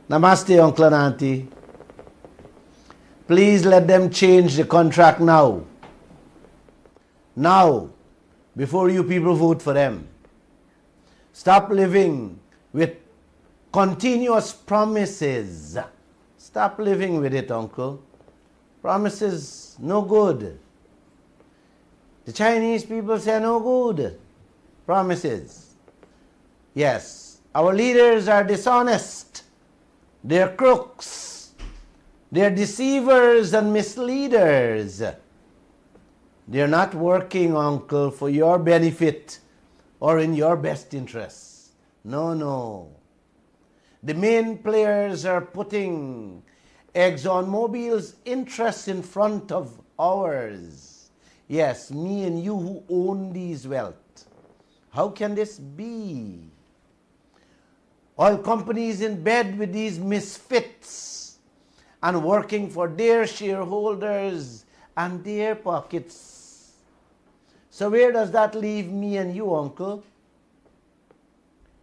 Namaste, Uncle and Auntie. Please let them change the contract now. Now, before you people vote for them. Stop living with continuous promises. Stop living with it, Uncle. Promises, no good. The Chinese people say no good. Promises. Yes, our leaders are dishonest. They're crooks. They're deceivers and misleaders. They're not working, Uncle, for your benefit or in your best interests. No, no. The main players are putting ExxonMobil's interests in front of ours. Yes, me and you who own these wealth. How can this be? Oil companies in bed with these misfits and working for their shareholders and their pockets. So where does that leave me and you, Uncle?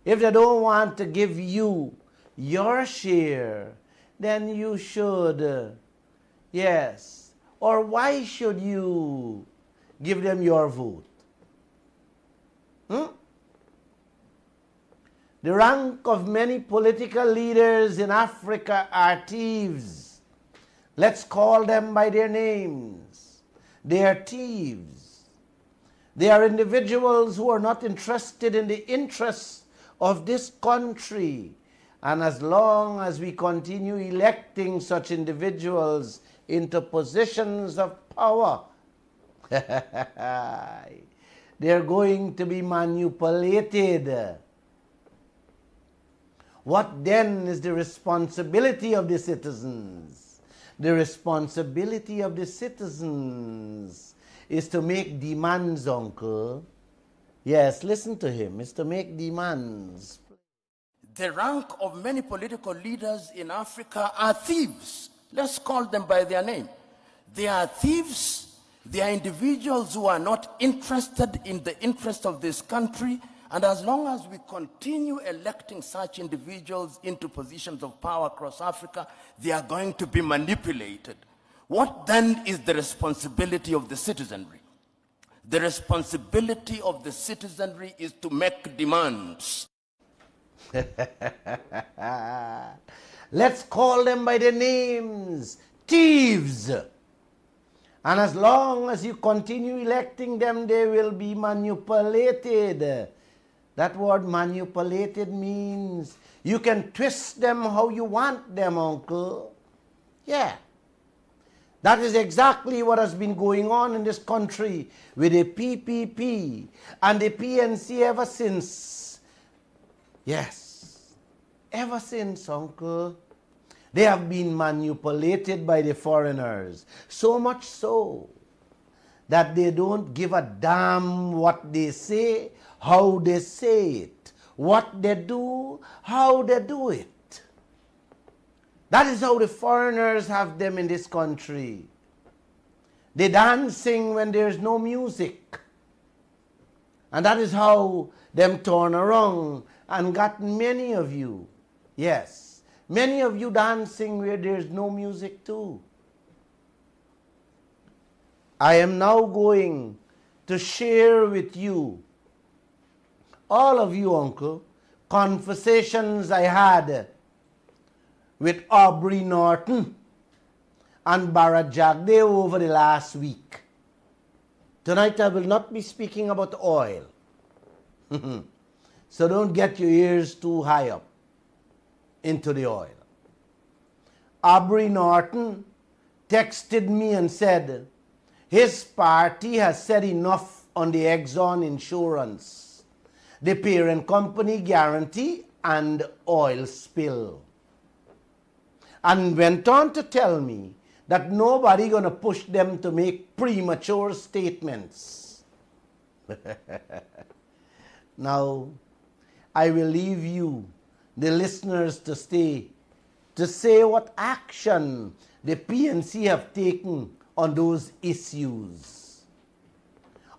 If they don't want to give you your share, then you should, yes. Or why should you give them your vote? The rank of many political leaders in Africa are thieves. Let's call them by their names. They are thieves. They are individuals who are not interested in the interests of this country. And as long as we continue electing such individuals into positions of power, they're going to be manipulated. What then is the responsibility of the citizens? The responsibility of the citizens is to make demands, Uncle. Yes, listen to him. Is to make demands. The rank of many political leaders in Africa are thieves. Let's call them by their name. They are thieves. They are individuals who are not interested in the interest of this country. And as long as we continue electing such individuals into positions of power across Africa, they are going to be manipulated. What then is the responsibility of the citizenry? The responsibility of the citizenry is to make demands. Let's call them by their names. Thieves. And as long as you continue electing them, they will be manipulated. That word manipulated means you can twist them how you want them, Uncle. Yeah. That is exactly what has been going on in this country with the PPP and the PNC ever since. Yes. Ever since, Uncle. They have been manipulated by the foreigners. So much so that they don't give a damn what they say, how they say it, what they do, how they do it. That is how the foreigners have them in this country. They dancing when there's no music. And that is how them turn around and got many of you. Yes, many of you dancing where there's no music too. I am now going to share with you, all of you, Uncle, conversations I had with Aubrey Norton and Barra Jagde over the last week. Tonight I will not be speaking about oil. So don't get your ears too high up into the oil. Aubrey Norton texted me and said his party has said enough on the Exxon insurance, the parent company guarantee and oil spill. And went on to tell me that nobody gonna push them to make premature statements. Now, I will leave you, the listeners, to say what action the PNC have taken on those issues.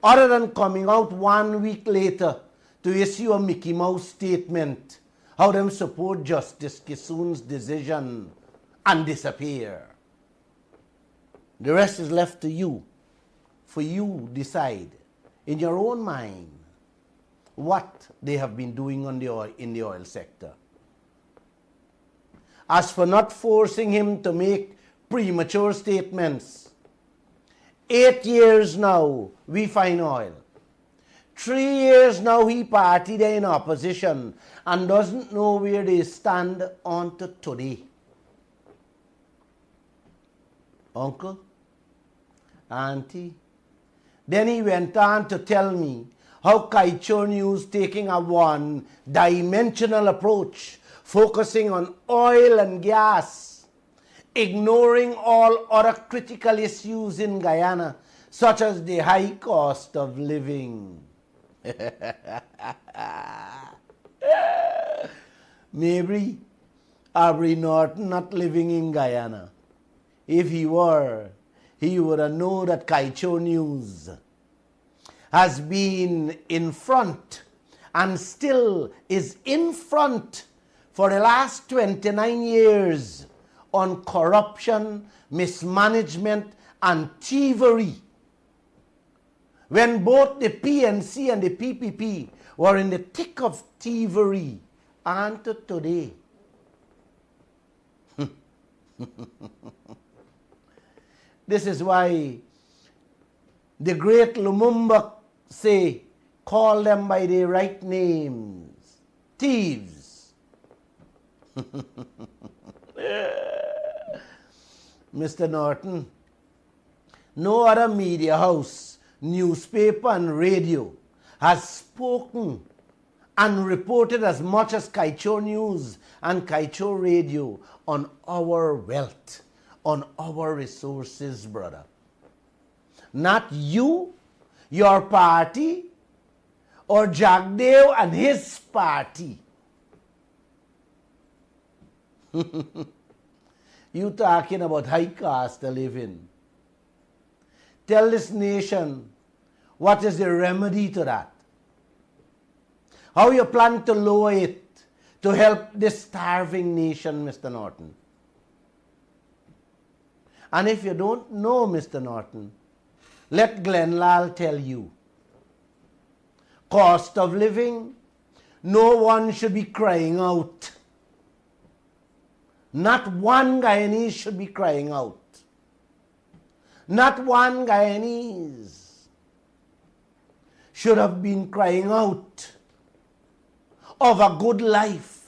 Other than coming out 1 week later to issue a Mickey Mouse statement how them support Justice Kissoon's decision and disappear. The rest is left to you, for you decide in your own mind what they have been doing in the oil sector. As for not forcing him to make premature statements, 8 years now we find oil. 3 years now he party there in opposition and doesn't know where they stand on to today. Uncle, auntie. Then he went on to tell me how Kaieteur News taking a one-dimensional approach, focusing on oil and gas, ignoring all other critical issues in Guyana, such as the high cost of living. Maybe Aubrey Norton not living in Guyana. If he were, he would have known that Kaieteur News has been in front and still is in front for the last 29 years on corruption, mismanagement, and thievery. When both the PNC and the PPP were in the thick of thievery, and to today. This is why the great Lumumba say, call them by their right names, thieves. Mr. Norton, no other media house, newspaper and radio has spoken and reported as much as Kaieteur News and Kaieteur Radio on our wealth, on our resources, brother. Not you, your party, or Jagdeo and his party. You talking about high cost of living. Tell this nation what is the remedy to that. How you plan to lower it to help this starving nation, Mr. Norton. And if you don't know, Mr. Norton, let Glenn Lall tell you. Cost of living, no one should be crying out. Not one Guyanese should be crying out. Not one Guyanese should have been crying out of a good life.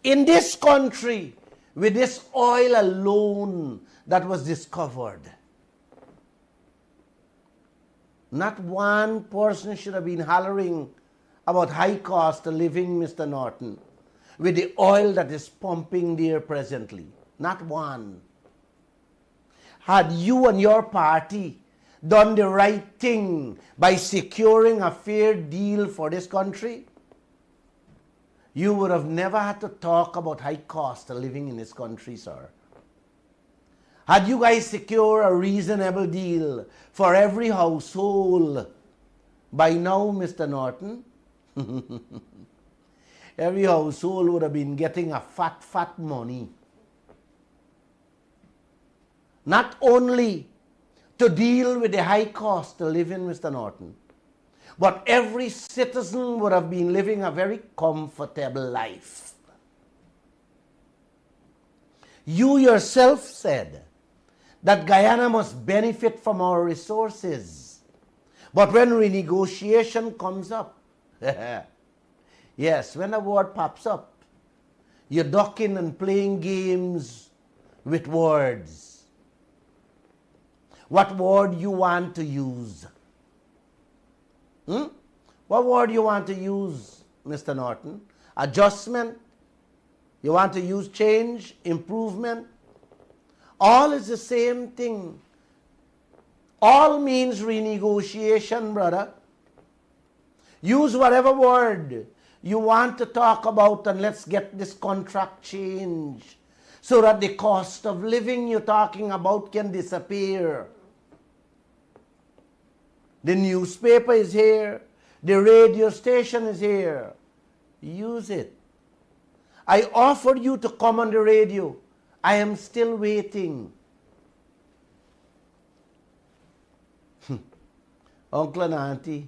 In this country, with this oil alone that was discovered, not one person should have been hollering about high cost of living, Mr. Norton, with the oil that is pumping there presently. Not one. Had you and your party done the right thing by securing a fair deal for this country, you would have never had to talk about high cost of living in this country, sir. Had you guys secured a reasonable deal for every household, by now, Mr. Norton, every household would have been getting a fat money. Not only to deal with the high cost of living, Mr. Norton, but every citizen would have been living a very comfortable life. You yourself said that Guyana must benefit from our resources. But when renegotiation comes up, yes, when a word pops up, you're ducking and playing games with words. What word you want to use? What word you want to use, Mr. Norton? Adjustment? You want to use change, improvement? All is the same thing. All means renegotiation, brother. Use whatever word you want to talk about and let's get this contract changed so that the cost of living you're talking about can disappear. The newspaper is here. The radio station is here. Use it. I offered you to come on the radio. I am still waiting. Uncle and Auntie,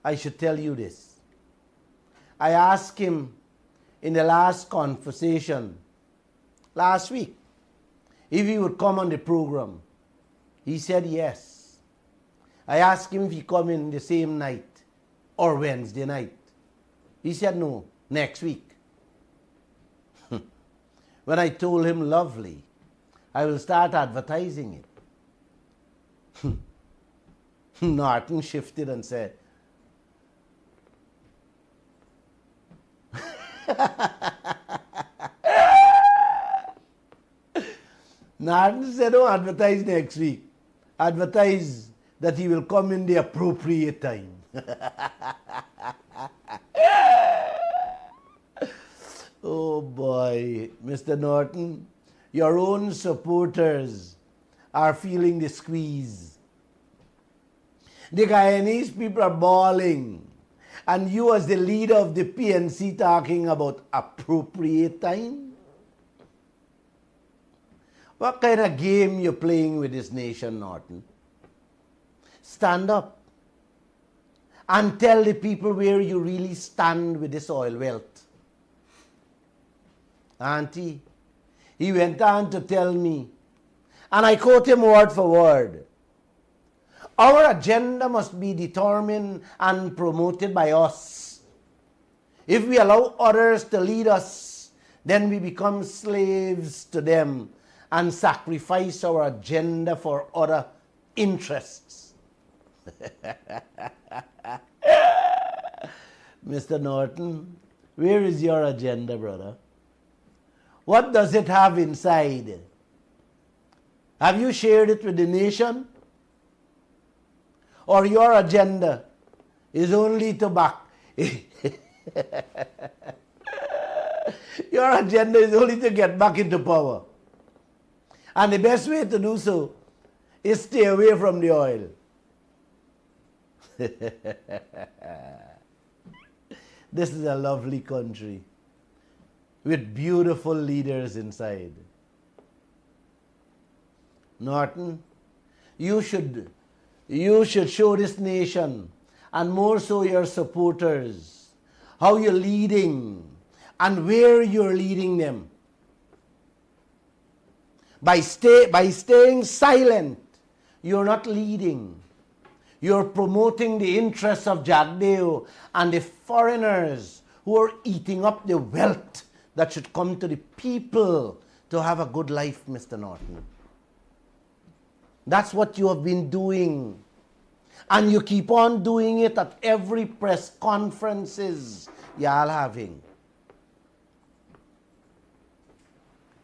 I should tell you this. I asked him in the last conversation, last week, if he would come on the program. He said yes. I asked him if he come in the same night or Wednesday night. He said no, next week. When I told him, lovely, I will start advertising it. Norton shifted and said, Norton said, don't advertise next week. Advertise that he will come in the appropriate time. Oh boy, Mr. Norton, your own supporters are feeling the squeeze. The Guyanese people are bawling, and you as the leader of the PNC talking about appropriate time? What kind of game you playing with this nation, Norton? Stand up and tell the people where you really stand with this oil wealth. Auntie, he went on to tell me, and I quote him word for word, our agenda must be determined and promoted by us. If we allow others to lead us, then we become slaves to them and sacrifice our agenda for other interests. Mr. Norton, where is your agenda, brother? What does it have inside? Have you shared it with the nation? Or your agenda is only to back? Your agenda is only to get back into power. And the best way to do so is stay away from the oil. This is a lovely country with beautiful leaders inside. Norton, you should show this nation, and more so your supporters, how you're leading and where you're leading them. By staying silent, you're not leading. You're promoting the interests of Jagdeo and the foreigners who are eating up the wealth that should come to the people to have a good life, Mr. Norton. That's what you have been doing. And you keep on doing it at every press conferences you're having.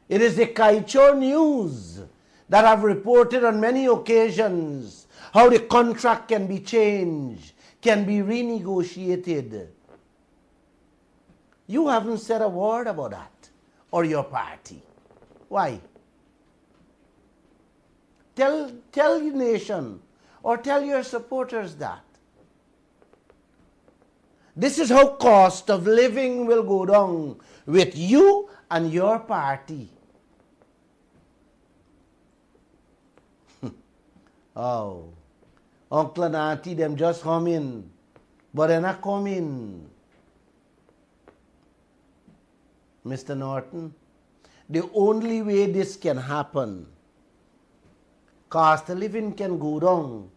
It is the Kaieteur News that have reported on many occasions how the contract can be changed, can be renegotiated. You haven't said a word about that, or your party. Why? Tell your nation, or tell your supporters that. This is how cost of living will go down with you and your party. Oh, uncle and auntie, them just come in, but they're not coming. Mr. Norton, the only way this can happen, cost of living can go down,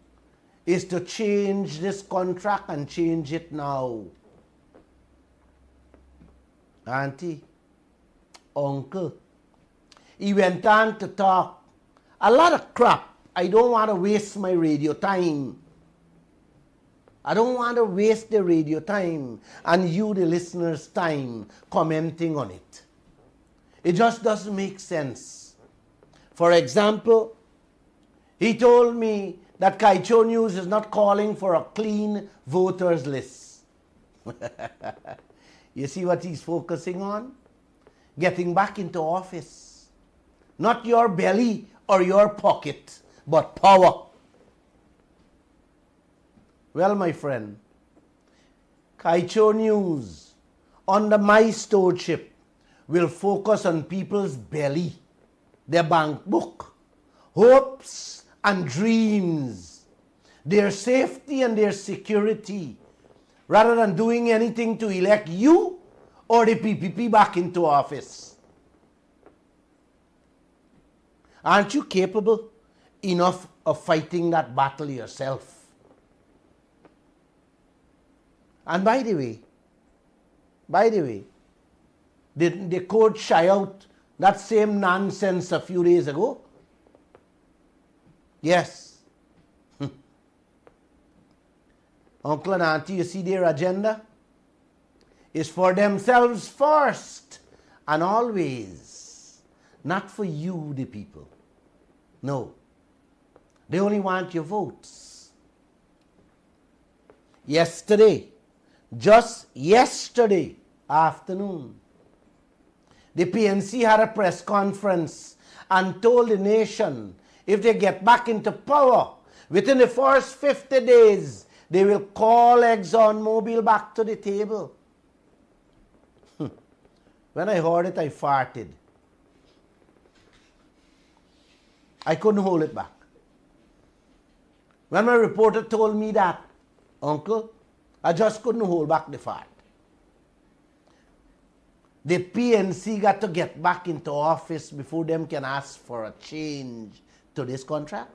is to change this contract and change it now. Auntie, uncle, he went on to talk a lot of crap. I don't want to waste my radio time. I don't want to waste the radio time and you, the listeners' time, commenting on it. It just doesn't make sense. For example, he told me that Kaieteur News is not calling for a clean voters list. You see what he's focusing on? Getting back into office. Not your belly or your pocket, but power. Well, my friend, Kaieteur News under my stewardship will focus on people's belly, their bank book, hopes and dreams, their safety and their security, rather than doing anything to elect you or the PPP back into office. Aren't you capable enough of fighting that battle yourself? And by the way, did the court shy out that same nonsense a few days ago? Yes. Uncle and Auntie, you see their agenda? Is for themselves first and always, not for you, the people. No. They only want your votes. Yesterday, just yesterday afternoon, the PNC had a press conference and told the nation if they get back into power within the first 50 days, they will call ExxonMobil back to the table. When I heard it, I farted. I couldn't hold it back. When my reporter told me that, Uncle, I just couldn't hold back the fart. The PNC got to get back into office before them can ask for a change to this contract.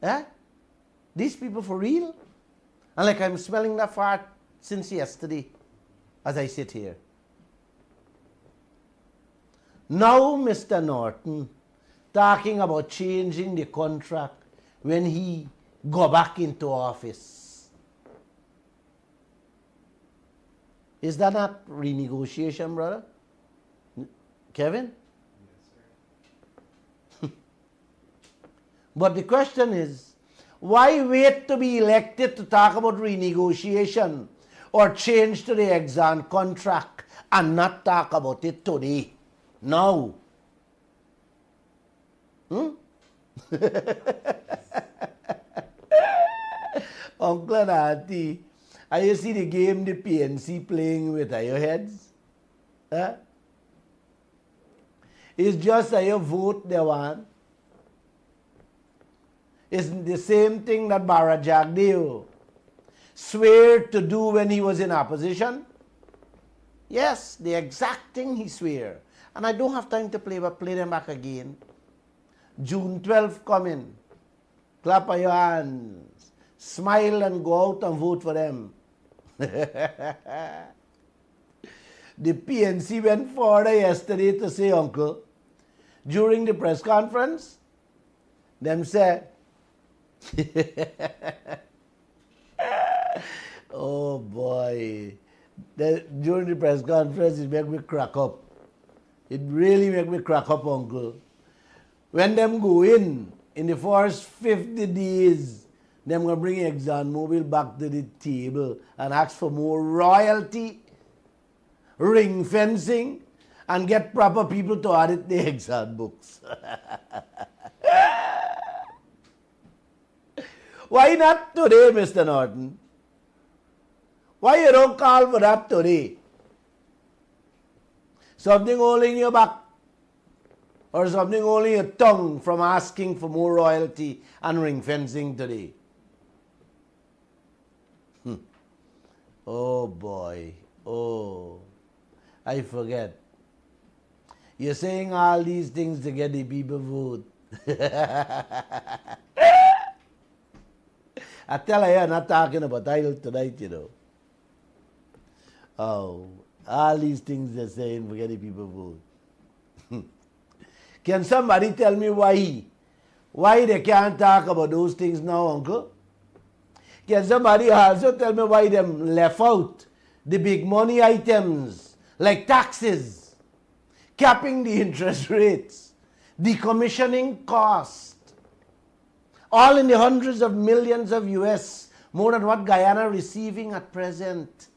Eh? These people for real? And like I'm smelling that fart since yesterday as I sit here. Now Mr. Norton talking about changing the contract when he go back into office. Is that not renegotiation, brother? Kevin? Yes, sir. But the question is, why wait to be elected to talk about renegotiation or change to the Exxon contract and not talk about it today? Now. Uncle and Auntie, are you see the game the PNC playing with? Are your heads? Huh? It's just a vote they want. It's the same thing that Barra Jagdeo swear to do when he was in opposition. Yes, the exact thing he swear. And I don't have time to play them back again. June 12th coming. Clap your hands. Smile and go out and vote for them. The PNC went further yesterday to say, Uncle, during the press conference, them said, oh boy, during the press conference it made me crack up. It really made me crack up, Uncle. When them go in the first 50 days, them going to bring ExxonMobil back to the table and ask for more royalty, ring fencing, and get proper people to audit the Exxon books. Why not today, Mr. Norton? Why you don't call for that today? Something holding your back or something holding your tongue from asking for more royalty and ring fencing today? Oh boy, oh, I forget. You're saying all these things to get the people vote. I tell you, I'm not talking about idle tonight, you know. Oh, all these things they're saying for getting people vote. Can somebody tell me why they can't talk about those things now, Uncle? Can somebody also tell me why them left out the big money items like taxes, capping the interest rates, decommissioning cost, all in the hundreds of millions of US, more than what Guyana receiving at present?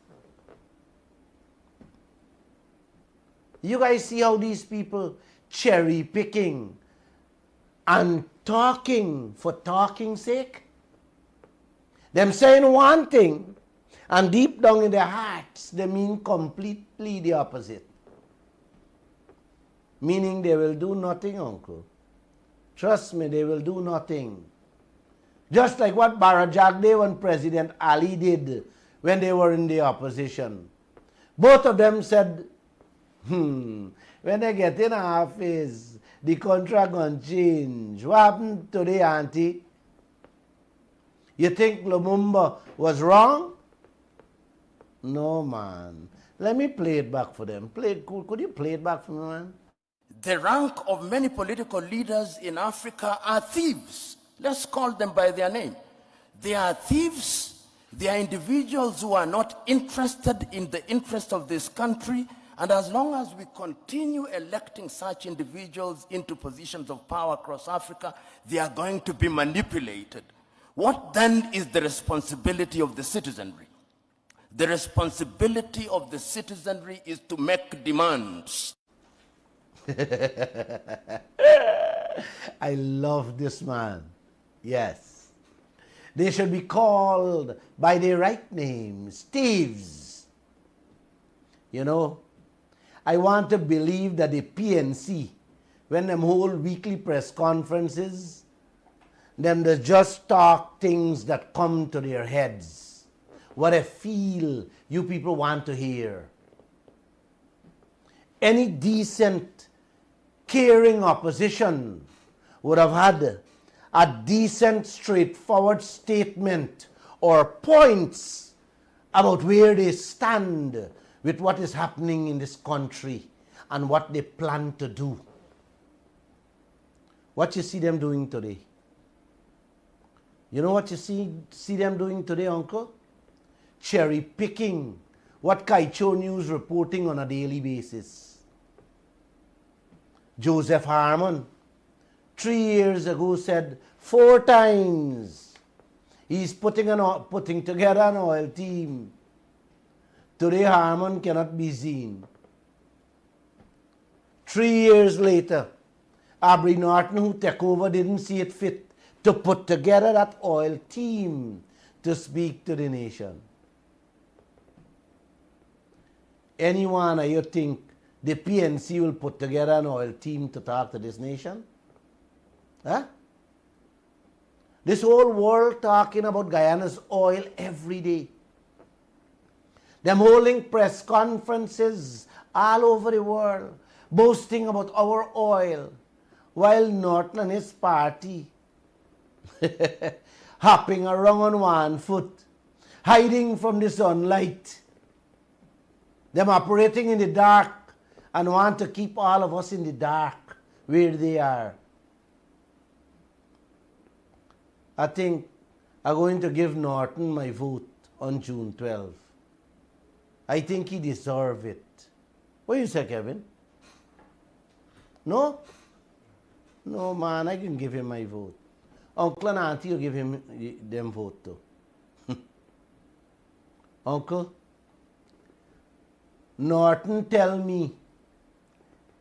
You guys see how these people cherry picking and talking for talking's sake? Them saying one thing And deep down in their hearts, they mean completely the opposite. Meaning they will do nothing, uncle. Trust me, they will do nothing. Just like what Barajagdev and President Ali did when they were in the opposition. Both of them said, when they get in office, the country gonna change. What happened today, auntie? You think Lumumba was wrong? No, man. Let me play it back for them. Could you play it back for me, man? The rank of many political leaders in Africa are thieves. Let's call them by their name. They are thieves. They are individuals who are not interested in the interest of this country. And as long as we continue electing such individuals into positions of power across Africa, they are going to be manipulated. What then is the responsibility of the citizenry? The responsibility of the citizenry is to make demands. I love this man. Yes. They should be called by their right names, thieves. You know, I want to believe that the PNC, when them hold weekly press conferences, them they just talk things that come to their heads. What they feel you people want to hear. Any decent, caring opposition would have had a decent, straightforward statement or points about where they stand with what is happening in this country and what they plan to do. What you see them doing today? You know what you see them doing today, uncle? Cherry picking what Kaieteur News reporting on a daily basis. Joseph Harmon, 3 years ago, said 4 times he's putting together an oil team. Today Harmon cannot be seen. 3 years later, Aubrey Norton, who took over, didn't see it fit to put together that oil team to speak to the nation. Anyone you think the PNC will put together an oil team to talk to this nation? Huh? This whole world talking about Guyana's oil every day. Them holding press conferences all over the world, boasting about our oil, while Norton and his party hopping around on one foot, hiding from the sunlight. Them operating in the dark and want to keep all of us in the dark where they are. I think I'm going to give Norton my vote on June 12. I think he deserves it. What do you say, Kevin? No? No, man, I can give him my vote. Uncle and Auntie, you give him them vote too. Uncle, Norton tell me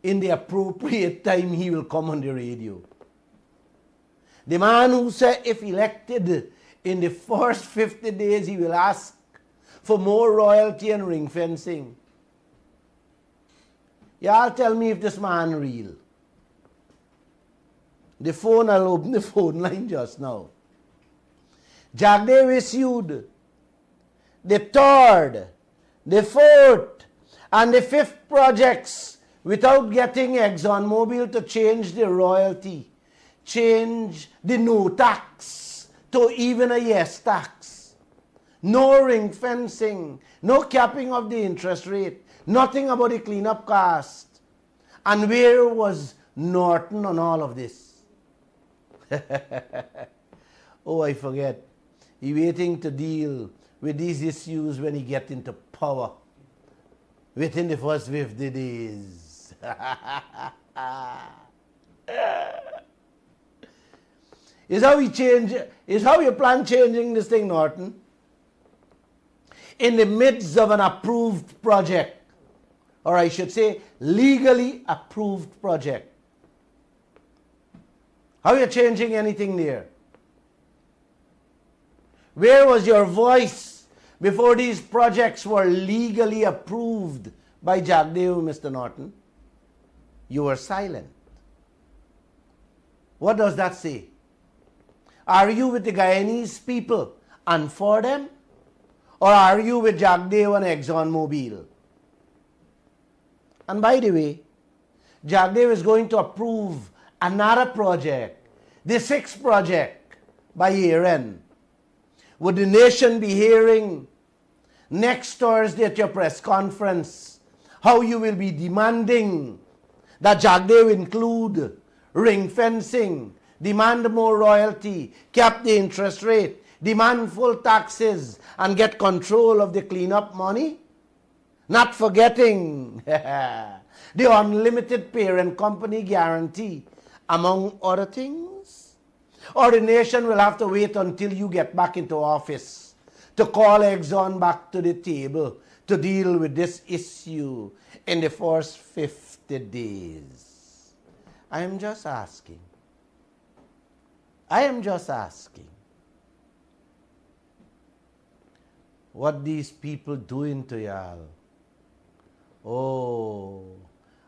in the appropriate time he will come on the radio. The man who said if elected in the first 50 days he will ask for more royalty and ring fencing. Y'all tell me if this man real. I'll open the phone line just now. Jagdev issued the 3rd, the 4th, and the 5th projects without getting ExxonMobil to change the royalty, change the no tax to even a yes tax. No ring fencing, no capping of the interest rate, nothing about the cleanup cost. And where was Norton on all of this? Oh, I forget. He waiting to deal with these issues when he get into power within the first 50 days. Is how you plan changing this thing, Norton? In the midst of an approved project, or I should say legally approved project. How are you changing anything there? Where was your voice before these projects were legally approved by Jagdeo, Mr. Norton, you were silent. What does that say? Are you with the Guyanese people and for them? Or are you with Jagdeo and ExxonMobil? And by the way, Jagdeo is going to approve another project, the 6th project, by year end. Would the nation be hearing next Thursday at your press conference how you will be demanding that Jagdeo include ring fencing, demand more royalty, cap the interest rate, demand full taxes, and get control of the cleanup money? Not forgetting the unlimited parent company guarantee, among other things? Or the nation will have to wait until you get back into office to call Exxon back to the table to deal with this issue in the first 50 days? I am just asking. I am just asking. What these people doing to y'all? Oh,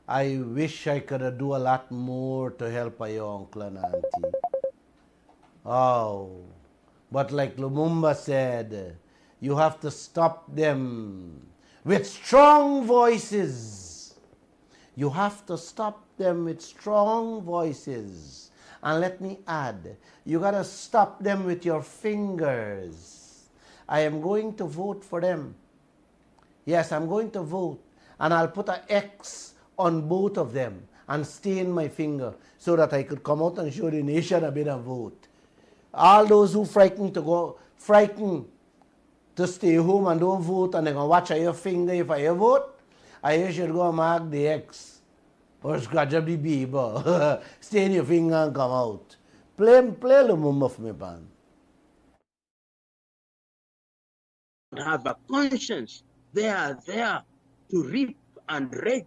I wish I could do a lot more to help your uncle and auntie. Oh, but like Lumumba said, you have to stop them with strong voices. You have to stop them with strong voices. And let me add, you got to stop them with your fingers. I am going to vote for them. Yes, I'm going to vote. And I'll put an X on both of them and stain my finger so that I could come out and show the nation a bit of vote. All those who frightened to stay home and don't vote and they're going to watch your finger if I vote, I should go and mark the X or scratch up the paper, stain your finger and come out. Play Lumumba for me, pan. Have a conscience. They are there to reap and rape,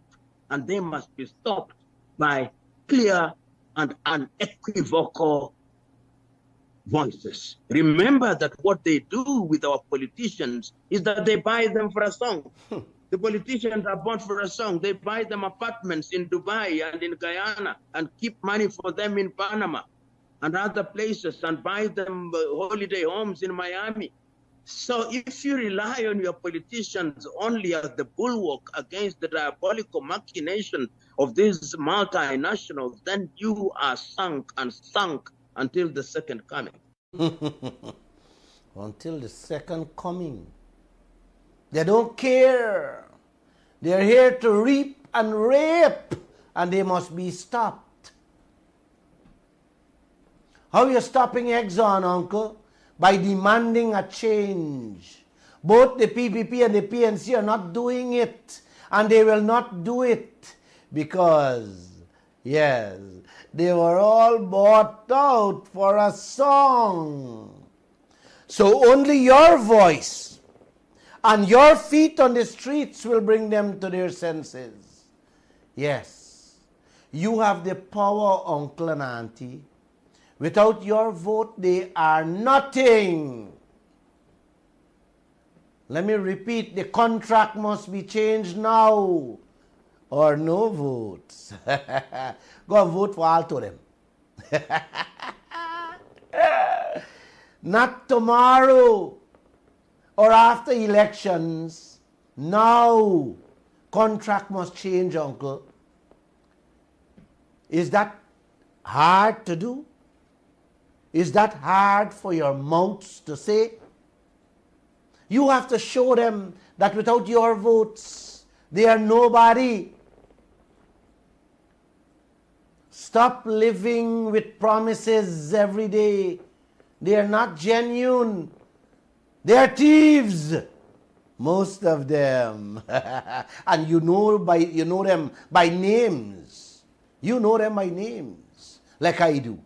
and they must be stopped by clear and unequivocal voices. Remember that what they do with our politicians is that they buy them for a song. The politicians are bought for a song. They buy them apartments in Dubai and in Guyana and keep money for them in Panama and other places and buy them holiday homes in Miami. So if you rely on your politicians only as the bulwark against the diabolical machination of these multinationals, then you are sunk and sunk until the second coming. Until the second coming. They don't care. They're here to reap and rape, and they must be stopped. How are you stopping Exxon, Uncle? By demanding a change. Both the PPP and the PNC are not doing it, and they will not do it because, yes, they were all bought out for a song. So only your voice and your feet on the streets will bring them to their senses. Yes, you have the power, Uncle and Auntie. Without your vote, they are nothing. Let me repeat, the contract must be changed now or no votes. Go vote for all of them. Not tomorrow or after elections. Now. Contract must change, Uncle. Is that hard to do? Is that hard for your mouths to say? You have to show them that without your votes, they are nobody. Stop living with promises every day. They are not genuine. They are thieves, most of them. And you know them by names. You know them by names, like I do.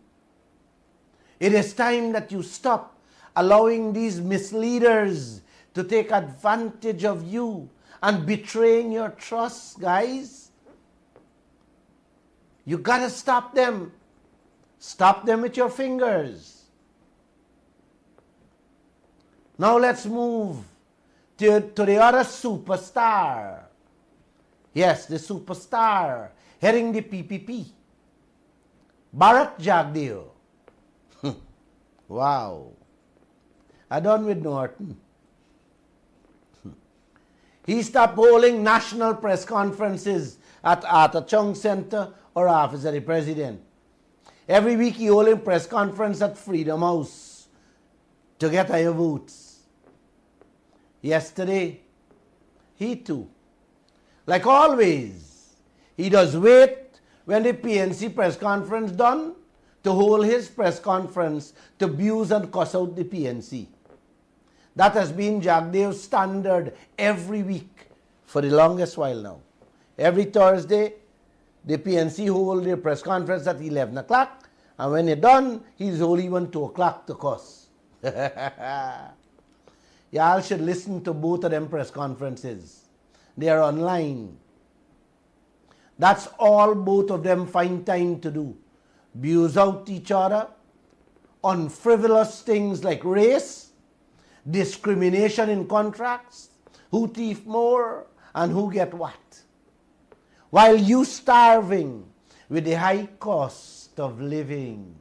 It is time that you stop allowing these misleaders to take advantage of you and betraying your trust, guys. You gotta stop them. Stop them with your fingers. Now let's move to the other superstar. Yes, the superstar heading the PPP. Bharat Jagdeo. Wow. I done with Norton. He stopped holding national press conferences at Arthur Chung Center or Office of the President. Every week he holding press conference at Freedom House to get higher votes. Yesterday, he too, like always, he does wait when the PNC press conference done to hold his press conference to abuse and cuss out the PNC. That has been Jagdeo's standard every week for the longest while now. Every Thursday, the PNC hold their press conference at 11 o'clock, and when they're done, he's only even 2 o'clock to cuss. Y'all should listen to both of them press conferences. They are online. That's all both of them find time to do. Abuse out each other on frivolous things like race, discrimination in contracts, who thief more and who get what. While you starving with the high cost of living.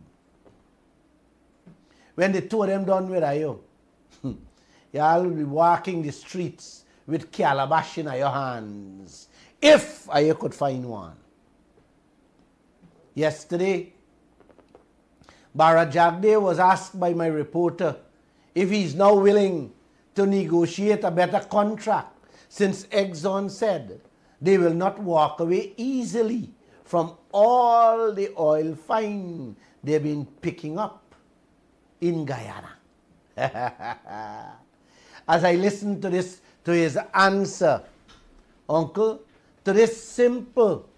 When the two of them done with you, y'all will be walking the streets with calabash in your hands, if you could find one. Yesterday, Bharat Jagdeo was asked by my reporter if he's now willing to negotiate a better contract, since Exxon said they will not walk away easily from all the oil find they've been picking up in Guyana. As I listened to his answer, Uncle, to this simple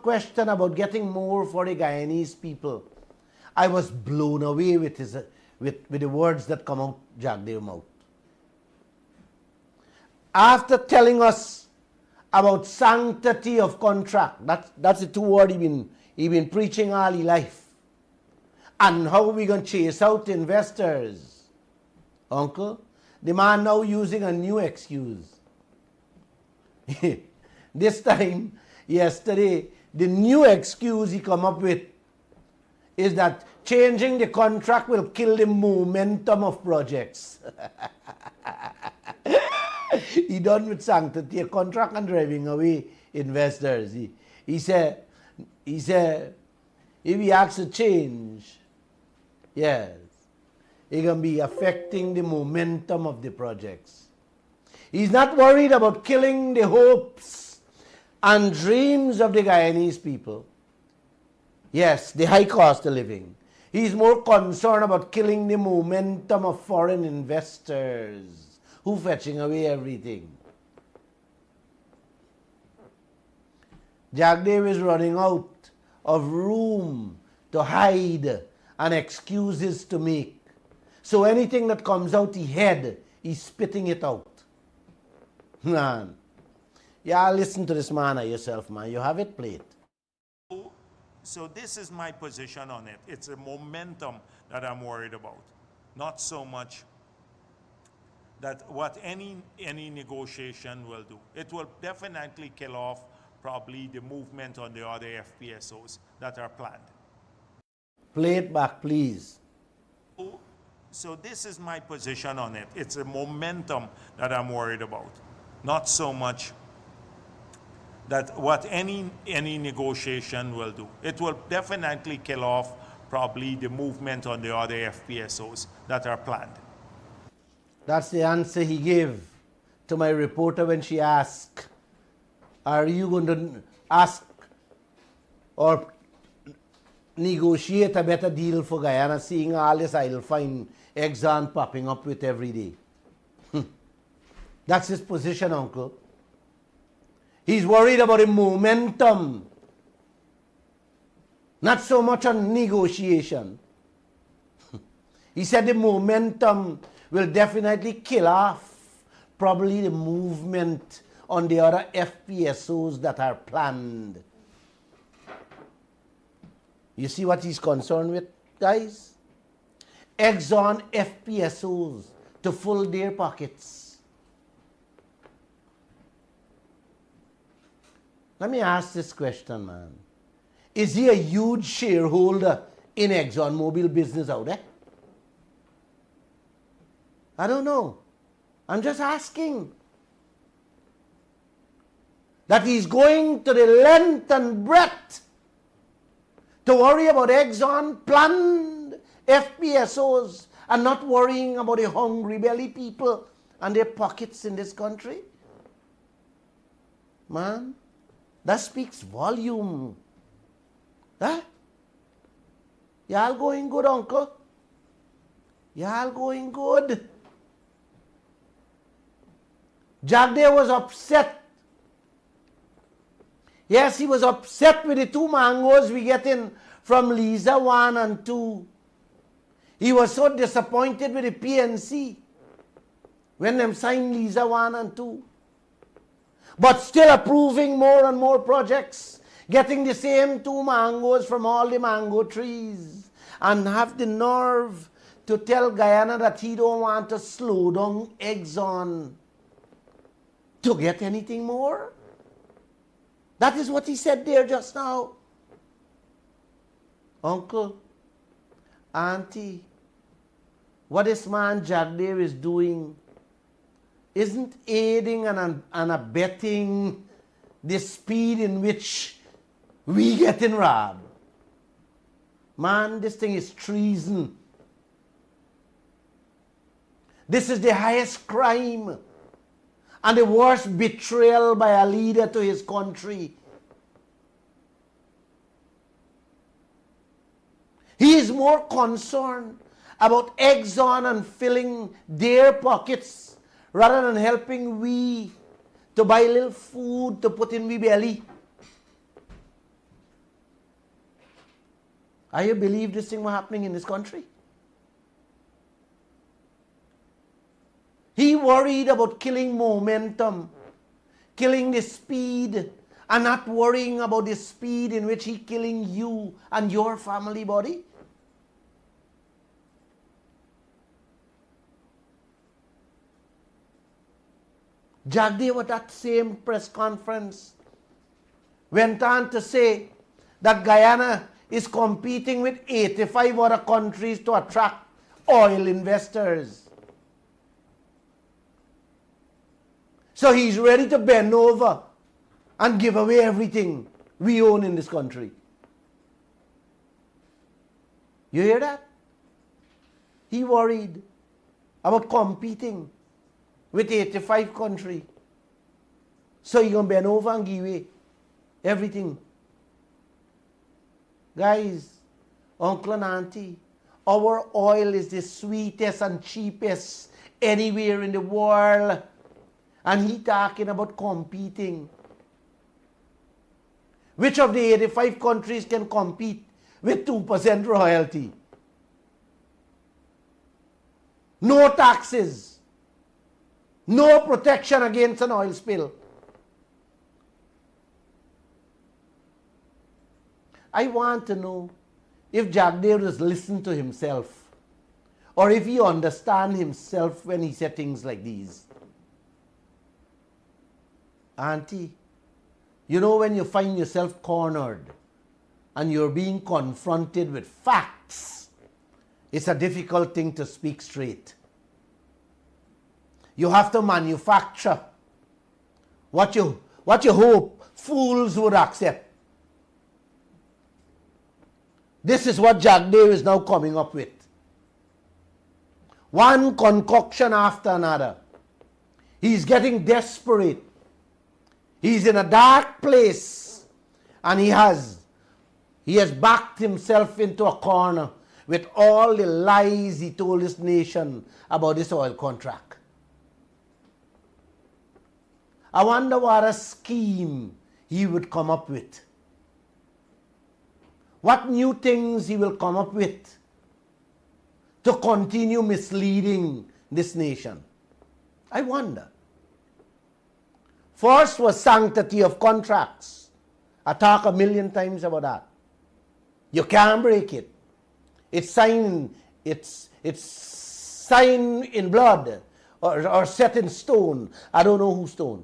question about getting more for the Guyanese people, I was blown away with the words that come out Jagdeo's mouth. After telling us about sanctity of contract, that's the two words he been preaching all his life, and how we going to chase out investors, Uncle, the man now using a new excuse. This time, yesterday, the new excuse he come up with is that changing the contract will kill the momentum of projects. He done with sanctity of contract and driving away investors. He said, if he asks to change, yes, it's going to be affecting the momentum of the projects. He's not worried about killing the hopes and dreams of the Guyanese people. Yes, the high cost of living. He's more concerned about killing the momentum of foreign investors who fetching away everything. Jagdeo is running out of room to hide and excuses to make. So anything that comes out his head, he's spitting it out. Man, yeah, listen to this man yourself, man. You have it played. So this is my position on it. It's a momentum that I'm worried about. Not so much that what any negotiation will do. It will definitely kill off probably the movement on the other FPSOs that are planned. Play it back, please. So this is my position on it. It's a momentum that I'm worried about. Not so much that what any negotiation will do. It will definitely kill off probably the movement on the other FPSOs that are planned. That's the answer he gave to my reporter when she asked, are you going to ask or negotiate a better deal for Guyana, seeing all this I'll find Exxon popping up with every day? That's his position, Uncle. He's worried about the momentum, not so much on negotiation. He said the momentum will definitely kill off probably the movement on the other FPSOs that are planned. You see what he's concerned with, guys? Exxon FPSOs to fill their pockets. Let me ask this question, man. Is he a huge shareholder in ExxonMobil business out there? I don't know. I'm just asking. That he's going to the length and breadth to worry about Exxon planned FPSOs and not worrying about the hungry belly people and their pockets in this country? Man, that speaks volume. Huh? Y'all going good, uncle? Y'all going good? Jagdeo was upset. Yes, he was upset with the 2 mangoes we get in from Lisa 1 and 2. He was so disappointed with the PNC when them signed Lisa 1 and 2. But still approving more and more projects, getting the same 2 mangoes from all the mango trees, and have the nerve to tell Guyana that he don't want to slow down Exxon to get anything more. That is what he said there just now. Uncle, auntie, what this man Jagdeo is doing isn't aiding and abetting the speed in which we getting robbed. Man, this thing is treason. This is the highest crime and the worst betrayal by a leader to his country. He is more concerned about Exxon and filling their pockets rather than helping we to buy a little food to put in we belly. Are you believe this thing was happening in this country? He worried about killing momentum, killing the speed, and not worrying about the speed in which he killing you and your family body. Jagdeo at that same press conference went on to say that Guyana is competing with 85 other countries to attract oil investors. So he's ready to bend over and give away everything we own in this country. You hear that? He worried about competing with 85 countries. So he's going to bend over and give away everything. Guys, uncle and auntie, our oil is the sweetest and cheapest anywhere in the world. And he talking about competing. Which of the 85 countries can compete with 2% royalty? No taxes. No protection against an oil spill. I want to know if Jagdeo has listened to himself or if he understands himself when he said things like these. Auntie, you know when you find yourself cornered and you're being confronted with facts, it's a difficult thing to speak straight. You have to manufacture what you hope fools would accept. This is what Jagdeo is now coming up with. One concoction after another. He's getting desperate. He's in a dark place and he has backed himself into a corner with all the lies he told this nation about this oil contract. I wonder what a scheme he would come up with. What new things he will come up with to continue misleading this nation. I wonder. First was sanctity of contracts. I talk a million times about that. You can't break it. It's signed signed in blood or set in stone. I don't know whose stone.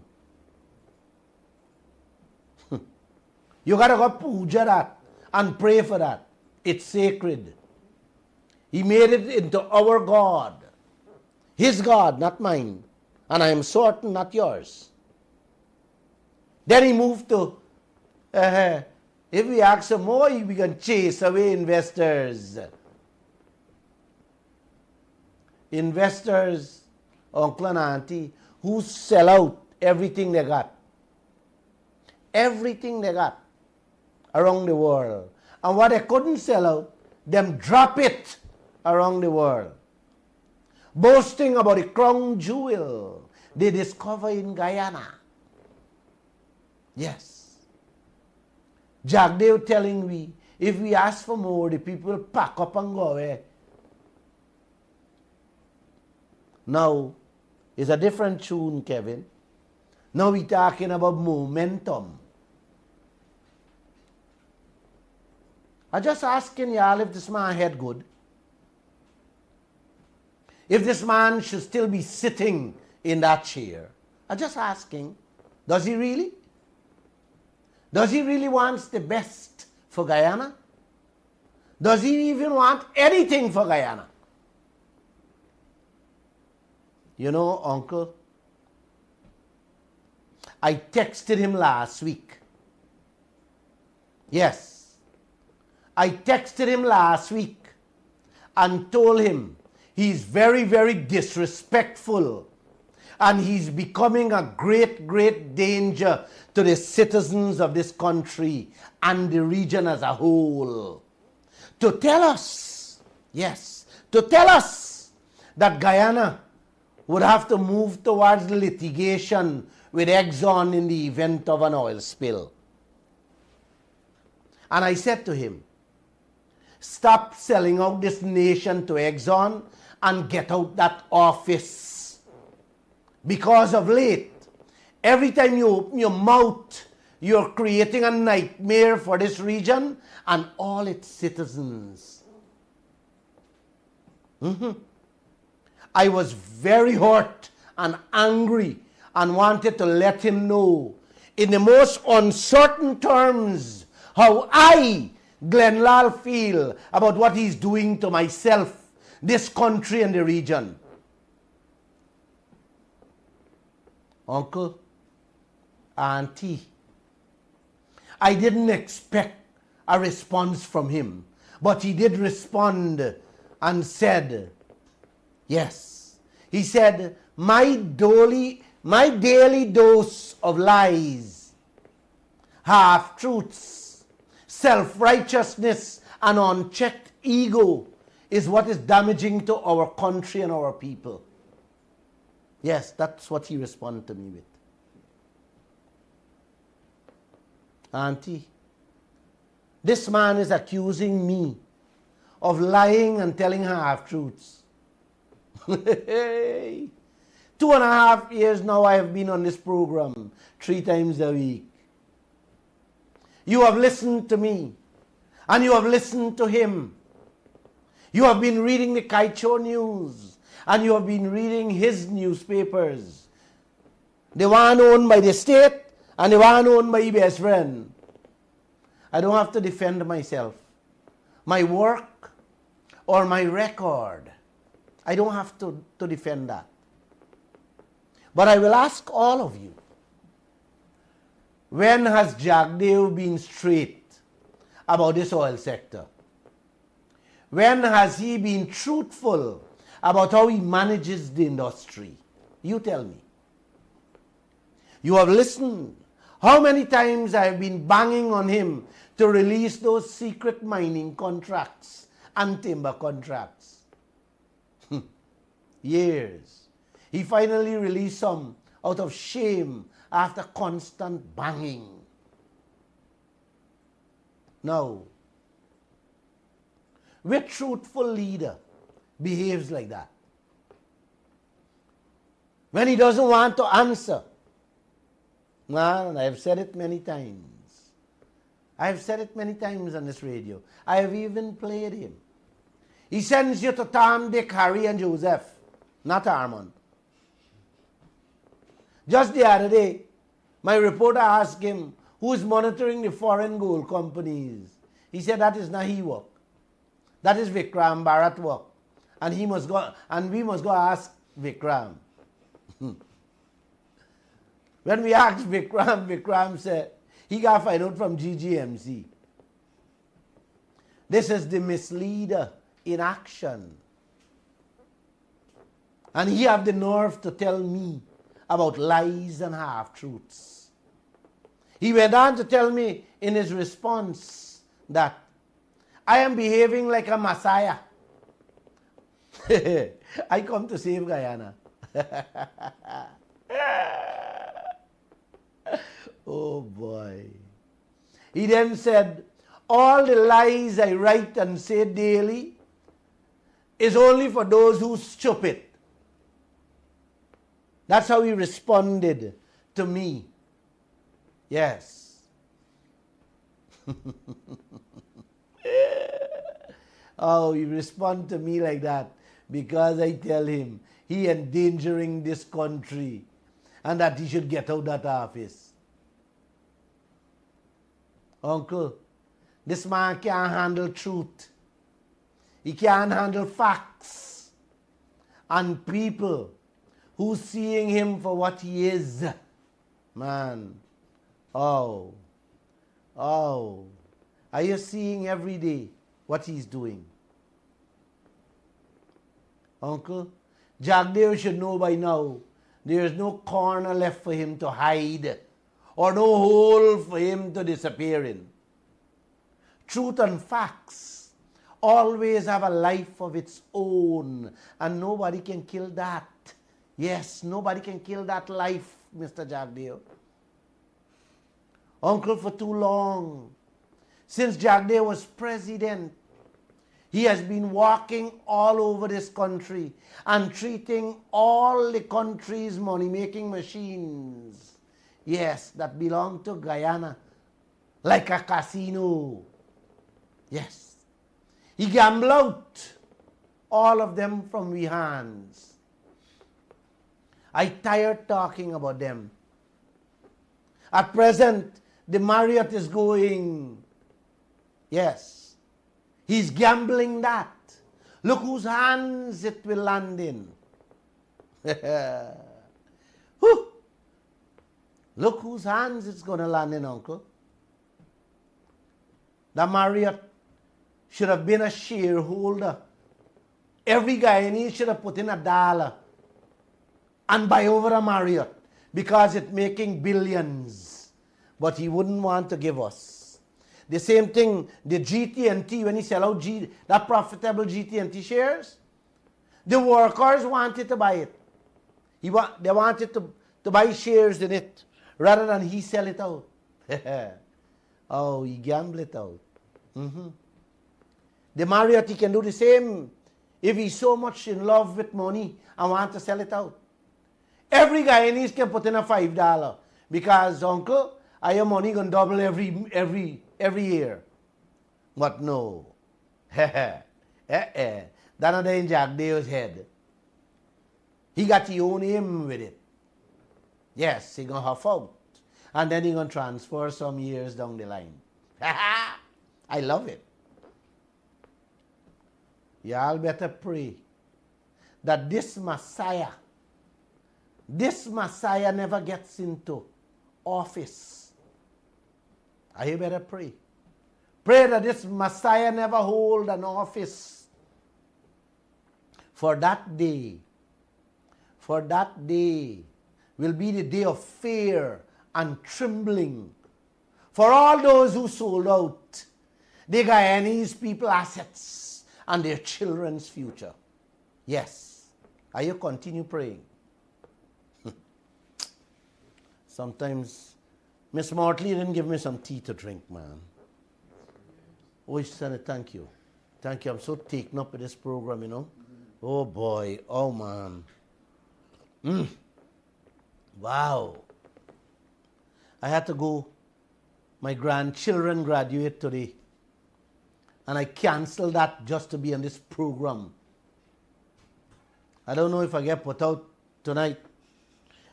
You got to go puja that and pray for that. It's sacred. He made it into our God. His God, not mine. And I am certain not yours. Then he moved to, if we ask some more, we can chase away investors. Investors, uncle and auntie, who sell out everything they got. Everything they got around the world. And what they couldn't sell out, them drop it around the world. Boasting about the crown jewel they discover in Guyana. Yes. Jagdeo telling me, if we ask for more, the people pack up and go away. Now, it's a different tune, Kevin. Now we're talking about momentum. I'm just asking y'all if this man head good. If this man should still be sitting in that chair. I'm just asking, does he really? Does he really want the best for Guyana? Does he even want anything for Guyana? You know, Uncle, I texted him last week. Yes, I texted him last week and told him he's very, very disrespectful and he's becoming a great, great danger to the citizens of this country and the region as a whole. To tell us, yes, to tell us that Guyana would have to move towards litigation with Exxon in the event of an oil spill. And I said to him, stop selling out this nation to Exxon and get out that office. Because of late, every time you open your mouth, you're creating a nightmare for this region and all its citizens. I was very hurt and angry and wanted to let him know in the most uncertain terms how I, Glenn Lall, feel about what he's doing to myself, this country and the region. Uncle, auntie, I didn't expect a response from him, but he did respond and said, yes. He said, my daily dose of lies, half-truths, self-righteousness, and unchecked ego is what is damaging to our country and our people. Yes, that's what he responded to me with. Auntie, this man is accusing me of lying and telling half-truths. 2.5 years now I have been on this program 3 times a week. You have listened to me and you have listened to him. You have been reading the Kaieteur news and you have been reading his newspapers. The one owned by the state and the one owned by your best friend. I don't have to defend myself. My work or my record, I don't have to defend that. But I will ask all of you, when has Jagdeo been straight about this oil sector? When has he been truthful about how he manages the industry? You tell me. You have listened. How many times I have been banging on him to release those secret mining contracts and timber contracts? Years. He finally released some out of shame after constant banging. Now, which truthful leader behaves like that? When he doesn't want to answer. Well, I've said it many times. I've said it many times on this radio. I have even played him. He sends you to Tom, Dick, Harry, and Joseph. not Armand. Just the other day, my reporter asked him, who is monitoring the foreign gold companies? He said that is not he work. That is Vikram Bharat work. And we must go ask Vikram. When we asked Vikram, Vikram said, he got to find out from GGMC. This is the misleader in action. And he have the nerve to tell me about lies and half-truths. He went on to tell me in his response that I am behaving like a messiah. I come to save Guyana. Oh boy. He then said, all the lies I write and say daily is only for those who stupid. That's how he responded to me. Yes. Oh, he respond to me like that because I tell him he endangering this country and that he should get out that office. Uncle, this man can't handle truth. He can't handle facts. And people who seeing him for what he is, man, are you seeing every day what he's doing? Uncle, Jagdeo should know by now there is no corner left for him to hide or no hole for him to disappear in. Truth and facts always have a life of its own, and nobody can kill that. Yes, nobody can kill that life, Mr. Jagdeo. Uncle, for too long, since Jagdeo was president, he has been walking all over this country and treating all the country's money-making machines, yes, that belong to Guyana, like a casino. Yes. He gambled out all of them from we hands. I tired talking about them. At present, the Marriott is going. Yes. He's gambling that. Look whose hands it will land in. Whew. Look whose hands it's going to land in, Uncle. The Marriott should have been a shareholder. Every Guyanese should have put in $1 and buy over a Marriott because it's making billions. But he wouldn't want to give us. The same thing, the GT&T, when he sell out that profitable GT&T shares, the workers wanted to buy it. They wanted to buy shares in it rather than he sell it out. Oh, he gamble it out. The Marriott, he can do the same if he's so much in love with money and want to sell it out. Every Guyanese can put in a $5 because, Uncle, your money going to double every year. But no. That's not in Jagdeo's head. He got his own aim with it. Yes, he going to huff out. And then he going to transfer some years down the line. I love it. Y'all better pray that this Messiah never gets into office. You better pray. Pray that this Messiah never hold an office. For that day will be the day of fear and trembling for all those who sold out the Guyanese people assets and their children's future. Yes. Are you continue praying? Sometimes Miss Mortley didn't give me some tea to drink, man. Oh, she said, thank you. Thank you. I'm so taken up with this program, you know. Oh, boy. Oh, man. Wow. I had to go. My grandchildren graduate today. And I canceled that just to be on this program. I don't know if I get put out tonight.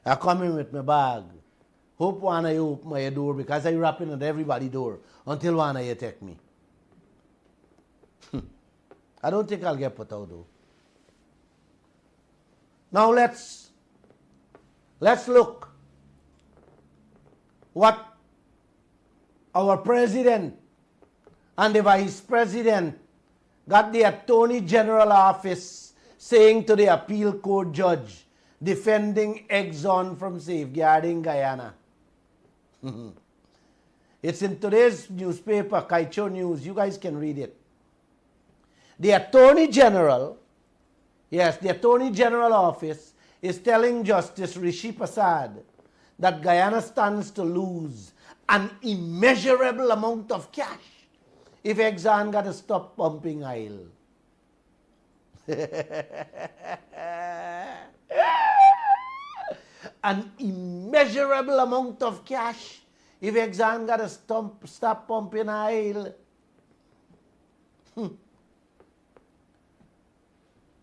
I come in with my bag. Hope one of you open my door because I rapping at everybody's door until one of you take me. I don't think I'll get put out though. Now let's look what our president and the vice president got the Attorney General office saying to the appeal court judge defending Exxon from safeguarding Guyana. It's in today's newspaper, Kaieteur News. You guys can read it. The Attorney General, yes, the Attorney General office is telling Justice Rishi Prasad that Guyana stands to lose an immeasurable amount of cash if Exxon got to stop pumping oil. An immeasurable amount of cash if Exxon got to stop pumping oil.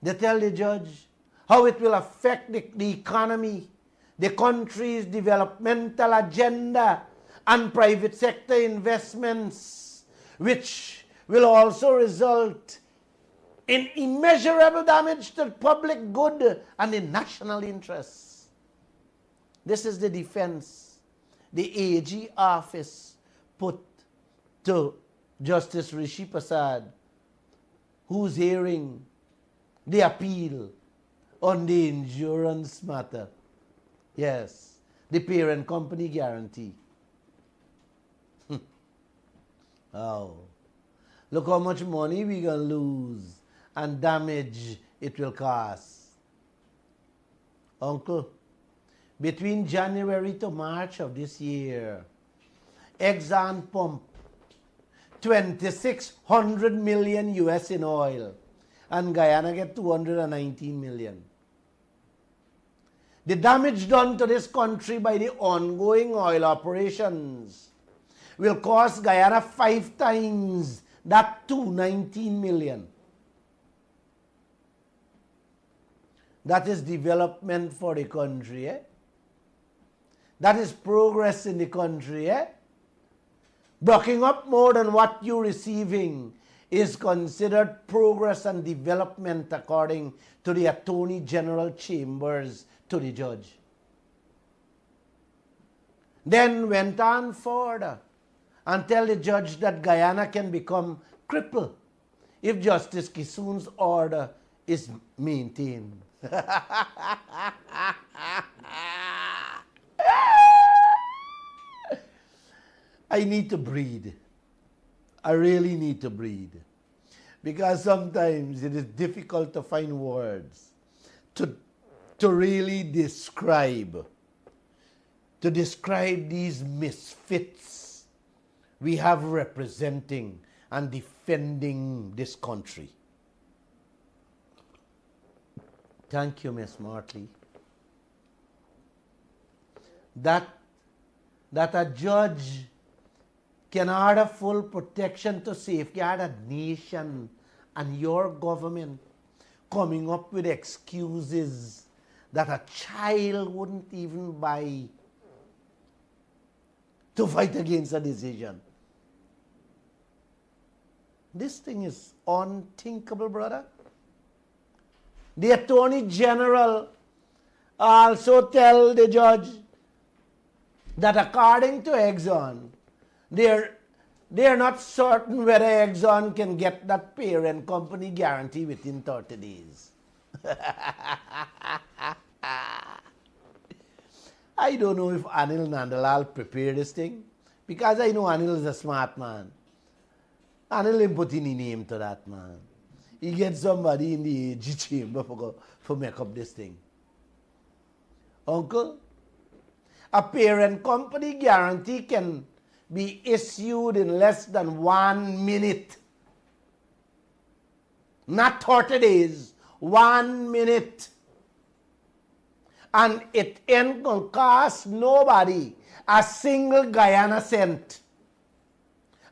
They tell the judge how it will affect the economy, the country's developmental agenda, and private sector investments, which will also result in immeasurable damage to public good and the national interests. This is the defense the AG office put to Justice Rishi Prasad, who's hearing the appeal on the insurance matter. Yes, the parent company guarantee. Oh, look how much money we're going to lose and damage it will cost. Uncle, between January to March of this year, Exxon pumped 2,600 million US in oil, and Guyana get 219 million. The damage done to this country by the ongoing oil operations will cost Guyana 5 times that 219 million. That is development for the country, eh? That is progress in the country, eh? Bucking up more than what you're receiving is considered progress and development according to the Attorney General Chambers to the judge. Then went on further and tell the judge that Guyana can become crippled if Justice Kissoon's order is maintained. I need to breathe. I really need to breathe. Because sometimes it is difficult to find words to really describe these misfits we have representing and defending this country. Thank you, Miss Martley. That a judge can order full protection to safeguard a nation and your government coming up with excuses that a child wouldn't even buy to fight against a decision. This thing is unthinkable, brother. The Attorney General also tell the judge that according to Exxon, they're not certain whether Exxon can get that parent company guarantee within 30 days. I don't know if Anil Nandalal prepared this thing, because I know Anil is a smart man. Anil didn't put any name to that, man. He gets somebody in the AG chamber for make up this thing. Uncle, a parent company guarantee can be issued in less than 1 minute. Not 30 days, 1 minute. And it ain't going to cost nobody a single Guyana cent.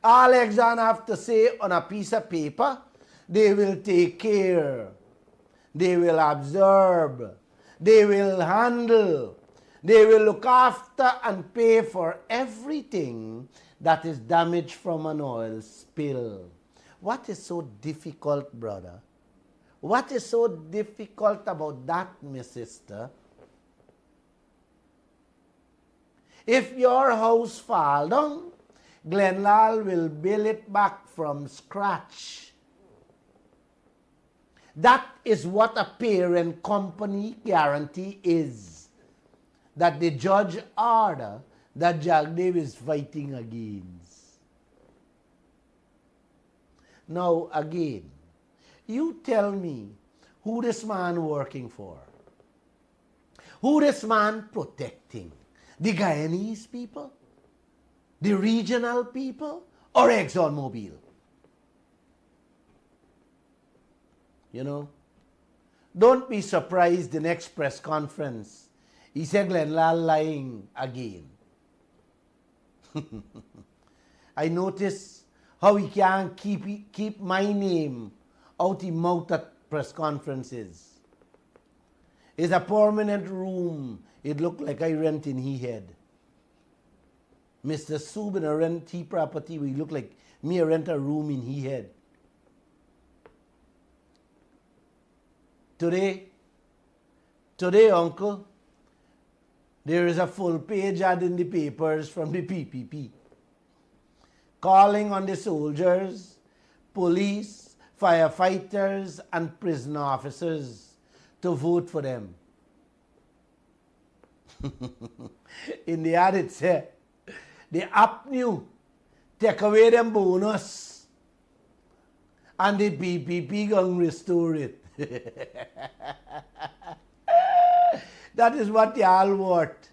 All Exxon have to say on a piece of paper, they will take care. they will absorb, they will handle, they will look after and pay for everything that is damaged from an oil spill. What is so difficult, brother? What is so difficult about that, my sister? If your house fall down, Lall will build it back from scratch. That is what a parent company guarantee is. That the judge order that Jack Davis is fighting against. Now again, you tell me who this man working for? Who this man protecting? The Guyanese people? The regional people? Or ExxonMobil? You know? Don't be surprised the next press conference. He said Lall lying again. I notice how he can't keep my name out his mouth at press conferences. It's a permanent room. It look like I rent in he head. Mr. Subin a rent he property. We look like me a rent a room in he head. Today, uncle, there is a full page ad in the papers from the PPP calling on the soldiers, police, firefighters, and prison officers to vote for them. In the ad it said, the APNU take away them bonus and the PPP gonna restore it. That is what y'all want.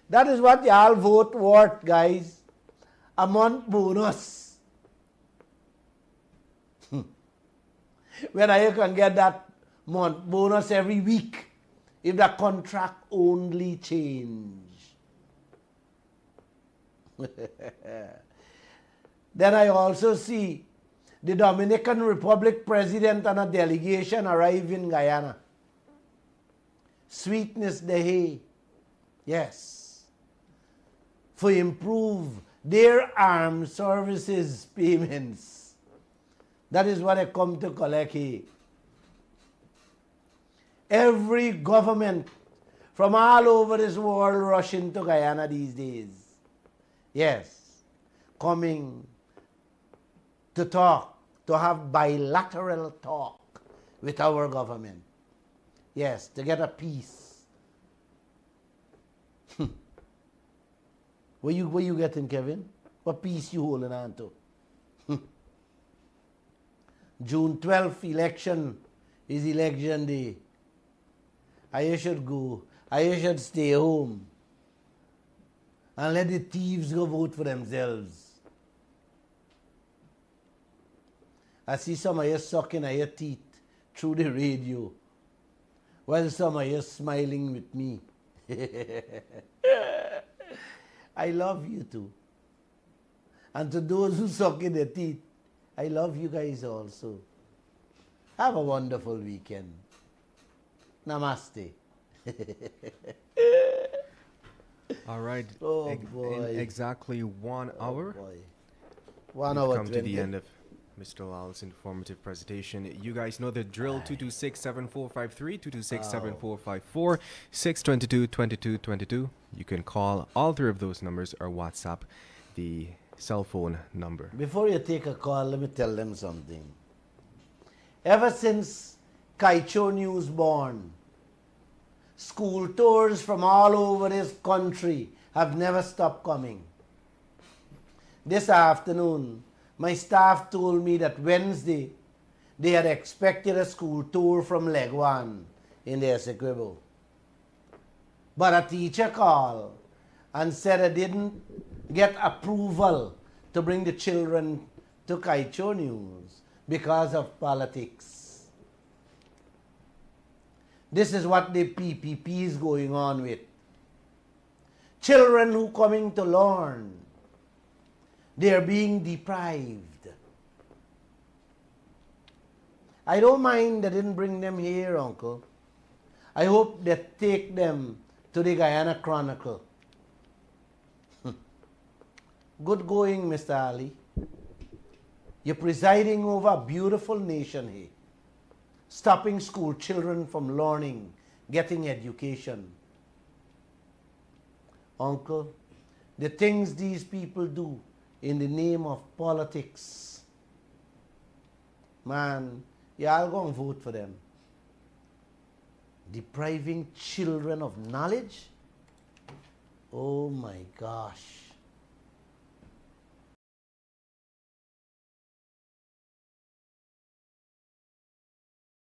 That is what y'all vote worth, guys. A month bonus. When you can get that month bonus every week if the contract only change. Then I also see the Dominican Republic president and a delegation arrive in Guyana. Sweetness the hay. Yes. For improve their armed services payments. That is what I come to collect here. Every government from all over this world rushing to Guyana these days. Yes. Coming to talk, to have bilateral talk with our government. Yes, to get a peace. Where you getting, Kevin? What peace you holding on to? June 12th election is election day. I should go. I should stay home. And let the thieves go vote for themselves. I see some of you sucking at your teeth through the radio, while some of you smiling with me. I love you too. And to those who suck in their teeth, I love you guys also. Have a wonderful weekend. Namaste. All right. Oh, boy. In exactly 1 hour, Boy. 1 we've hour come 20. to the end of Mr. Lall's informative presentation. You guys know the drill. 226-7453, 226-7454, 622-2222. You can call all three of those numbers or WhatsApp the cell phone number. Before you take a call, let me tell them something. Ever since Kaieteur News born, school tours from all over this country have never stopped coming. This afternoon, my staff told me that Wednesday, they had expected a school tour from Legwan in the Essequibo. But a teacher called and said I didn't get approval to bring the children to Kaieteur News because of politics. This is what the PPP is going on with. Children who coming to learn, they are being deprived. I don't mind they didn't bring them here, Uncle. I hope they take them to the Guyana Chronicle. Good going, Mr. Ali. You're presiding over a beautiful nation here, stopping school children from learning, getting education. Uncle, the things these people do in the name of politics, man, y'all gonna vote for them. Depriving children of knowledge? Oh my gosh.